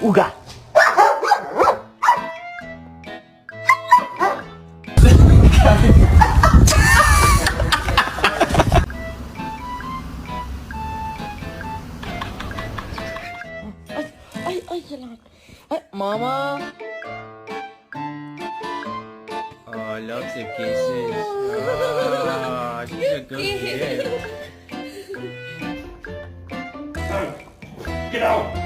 Uga. Ay, salamat. Ay, Mama. Oh, lots of kisses. Oh, she's a good kid. Get out!